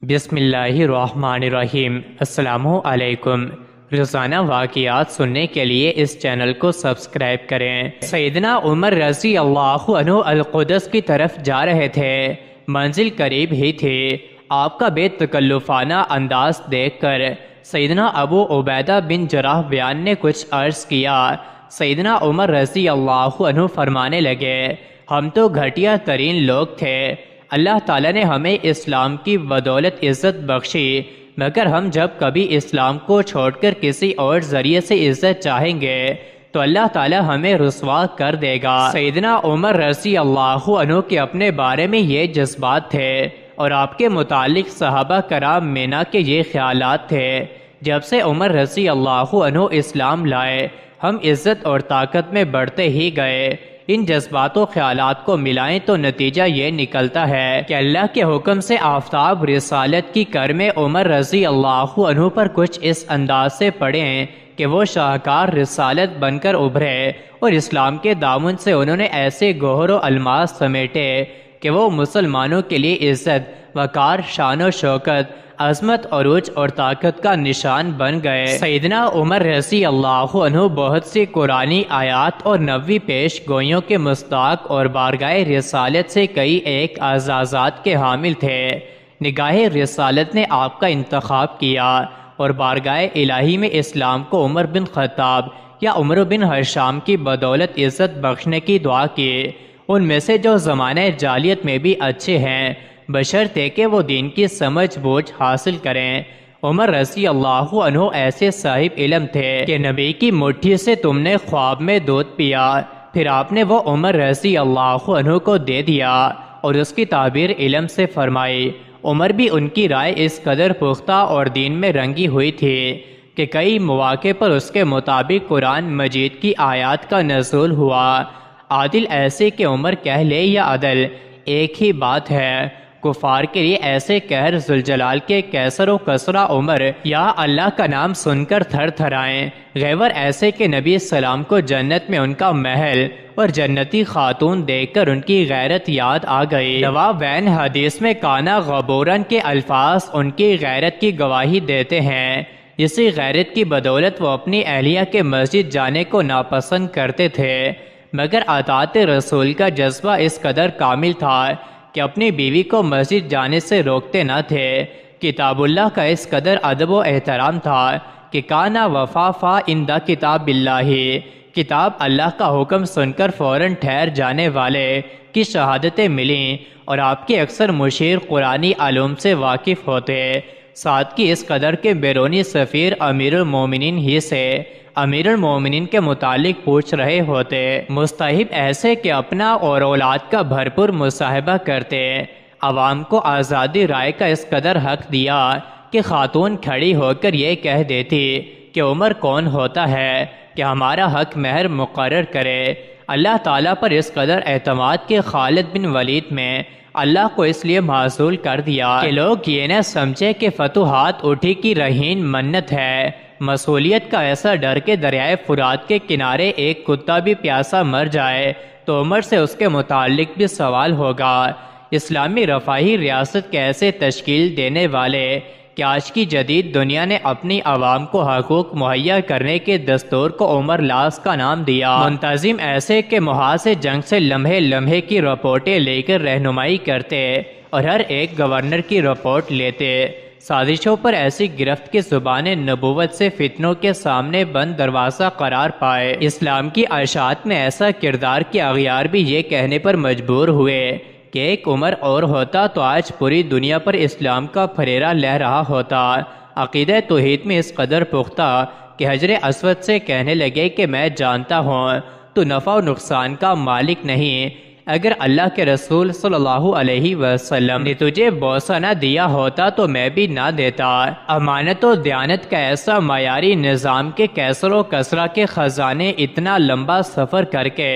بسم اللہ الرحمن الرحیم۔ السلام علیکم۔ روزانہ واقعات سننے کے لیے اس چینل کو سبسکرائب کریں۔ سیدنا عمر رضی اللہ عنہ القدس کی طرف جا رہے تھے۔ منزل قریب ہی تھی۔ آپ کا بے تکلفانہ انداز دیکھ کر سیدنا ابو عبیدہ بن جراح بیان نے کچھ عرض کیا۔ سیدنا عمر رضی اللہ عنہ فرمانے لگے، ہم تو گھٹیا ترین لوگ تھے، اللہ تعالیٰ نے ہمیں اسلام کی بدولت عزت بخشی، مگر ہم جب کبھی اسلام کو چھوڑ کر کسی اور ذریعے سے عزت چاہیں گے تو اللہ تعالیٰ ہمیں رسوا کر دے گا۔ سیدنا عمر رضی اللہ عنہ کے اپنے بارے میں یہ جذبات تھے اور آپ کے متعلق صحابہ کرام مینا کے یہ خیالات تھے۔ جب سے عمر رضی اللہ عنہ اسلام لائے، ہم عزت اور طاقت میں بڑھتے ہی گئے۔ ان جذبات و خیالات کو ملائیں تو نتیجہ یہ نکلتا ہے کہ اللہ کے حکم سے آفتاب رسالت کی کرم عمر رضی اللہ عنہ پر کچھ اس انداز سے پڑیں کہ وہ شاہکار رسالت بن کر ابھرے، اور اسلام کے دامن سے انہوں نے ایسے گوہر و الماس سمیٹے کہ وہ مسلمانوں کے لیے عزت، وقار، شان و شوکت، عظمت، عروج اور طاقت کا نشان بن گئے۔ سیدنا عمر رضی اللہ عنہ بہت سی قرآنی آیات اور نبوی پیش گوئیوں کے مصداق اور بارگاہ رسالت سے کئی ایک اعزازات کے حامل تھے۔ نگاہ رسالت نے آپ کا انتخاب کیا اور بارگاہ الہی میں اسلام کو عمر بن خطاب یا عمر بن ہشام کی بدولت عزت بخشنے کی دعا کی۔ ان میں سے جو زمانہ جاہلیت میں بھی اچھے ہیں، بشرطے کہ وہ دین کی سمجھ بوجھ حاصل کریں۔ عمر رضی اللہ عنہ ایسے صاحب علم تھے کہ نبی کی مٹھی سے تم نے خواب میں دودھ پیا، پھر آپ نے وہ عمر رضی اللہ عنہ کو دے دیا اور اس کی تعبیر علم سے فرمائی۔ عمر بھی ان کی رائے اس قدر پختہ اور دین میں رنگی ہوئی تھی کہ کئی مواقع پر اس کے مطابق قرآن مجید کی آیات کا نزول ہوا۔ عادل ایسے کہ عمر کہہ لے یا عدل، ایک ہی بات ہے۔ کفار کے لیے ایسے قہر ذوالجلال کے کیسر و کسرا عمر یا اللہ کا نام سن کر تھر تھرائیں، غیور ایسے کہ نبی السلام کو جنت میں ان کا محل اور جنتی خاتون دیکھ کر ان کی غیرت یاد آ گئی۔ نوابین حدیث میں کانا غبورن کے الفاظ ان کی غیرت کی گواہی دیتے ہیں۔ اسی غیرت کی بدولت وہ اپنی اہلیہ کے مسجد جانے کو ناپسند کرتے تھے، مگر اطاعت رسول کا جذبہ اس قدر کامل تھا کہ اپنی بیوی کو مسجد جانے سے روکتے نہ تھے۔ کتاب اللہ کا اس قدر ادب و احترام تھا کہ کانا وفافا عند کتاب اللہ، کتاب اللہ کا حکم سن کر فوراً ٹھہر جانے والے کی شہادتیں ملیں، اور آپ کے اکثر مشیر قرآنی علوم سے واقف ہوتے۔ سادگی اس قدر کے بیرونی سفیر امیر المومنین ہی سے امیر المومنین کے متعلق پوچھ رہے ہوتے۔ مستحب ایسے کہ اپنا اور اولاد کا بھرپور مصاحبہ کرتے۔ عوام کو آزادی رائے کا اس قدر حق دیا کہ خاتون کھڑی ہو کر یہ کہہ دیتی کہ عمر کون ہوتا ہے کہ ہمارا حق مہر مقرر کرے۔ اللہ تعالیٰ پر اس قدر اعتماد کہ خالد بن ولید میں اللہ کو اس لیے معزول کر دیا کہ لوگ یہ نہ سمجھے کہ فتوحات اٹھی کی رہین منت ہے۔ مسئولیت کا ایسا ڈر کہ دریائے فرات کے کنارے ایک کتا بھی پیاسا مر جائے تو عمر سے اس کے متعلق بھی سوال ہوگا۔ اسلامی رفاہی ریاست کیسے تشکیل دینے والے کہ آج کی جدید دنیا نے اپنی عوام کو حقوق مہیا کرنے کے دستور کو عمر لاس کا نام دیا۔ منتظم ایسے کہ محاذ جنگ سے لمحے لمحے کی رپورٹیں لے کر رہنمائی کرتے اور ہر ایک گورنر کی رپورٹ لیتے۔ سازشوں پر ایسی گرفت کی زبان نبوت سے فتنوں کے سامنے بند دروازہ قرار پائے۔ اسلام کی اشاعت میں ایسا کردار کہ اغیار بھی یہ کہنے پر مجبور ہوئے کہ ایک عمر اور ہوتا تو آج پوری دنیا پر اسلام کا پھریرا لہ رہا ہوتا۔ عقیدہ توحید میں اس قدر پختہ کہ حجر اسود سے کہنے لگے کہ میں جانتا ہوں تو نفع و نقصان کا مالک نہیں، اگر اللہ کے رسول صلی اللہ علیہ وسلم نے تجھے بوسہ نہ دیا ہوتا تو میں بھی نہ دیتا۔ امانت و دیانت کا ایسا معیاری نظام کے کیسر و کسرا کے خزانے اتنا لمبا سفر کر کے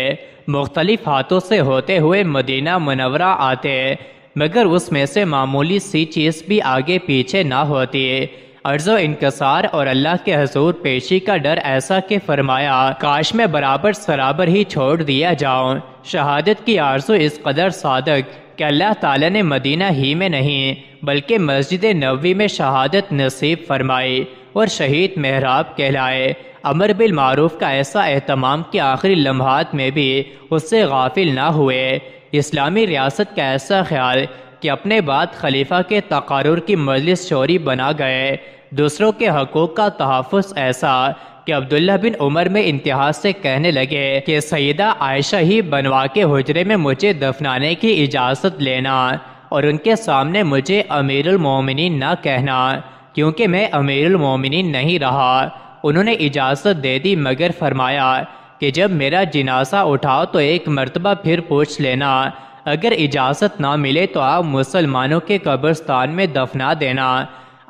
مختلف ہاتھوں سے ہوتے ہوئے مدینہ منورہ آتے، مگر اس میں سے معمولی سی چیز بھی آگے پیچھے نہ ہوتی۔ عرض و انکسار اور اللہ کے حضور پیشی کا ڈر ایسا کہ فرمایا کاش میں برابر سرابر ہی چھوڑ دیا جاؤں۔ شہادت کی آرزو اس قدر صادق کہ اللہ تعالیٰ نے مدینہ ہی میں نہیں بلکہ مسجد نبوی میں شہادت نصیب فرمائی اور شہید محراب کہلائے۔ امر بالمعروف کا ایسا اہتمام کہ آخری لمحات میں بھی اس سے غافل نہ ہوئے۔ اسلامی ریاست کا ایسا خیال کہ اپنے بعد خلیفہ کے تقرر کی مجلس شوری بنا گئے۔ دوسروں کے حقوق کا تحفظ ایسا کہ عبداللہ بن عمر میں انتہا سے کہنے لگے کہ سیدہ عائشہ ہی بنوا کے حجرے میں مجھے دفنانے کی اجازت لینا اور ان کے سامنے مجھے امیر المومنین نہ کہنا، کیونکہ میں امیر المومنین نہیں رہا۔ انہوں نے اجازت دے دی، مگر فرمایا کہ جب میرا جنازہ اٹھاؤ تو ایک مرتبہ پھر پوچھ لینا، اگر اجازت نہ ملے تو آپ مسلمانوں کے قبرستان میں دفنا دینا۔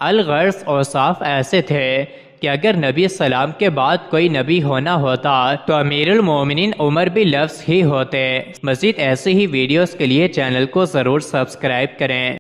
الغرض اوصاف ایسے تھے کہ اگر نبی السلام کے بعد کوئی نبی ہونا ہوتا تو امیر المومنین عمر بھی لفظ ہی ہوتے۔ مزید ایسے ہی ویڈیوز کے لیے چینل کو ضرور سبسکرائب کریں۔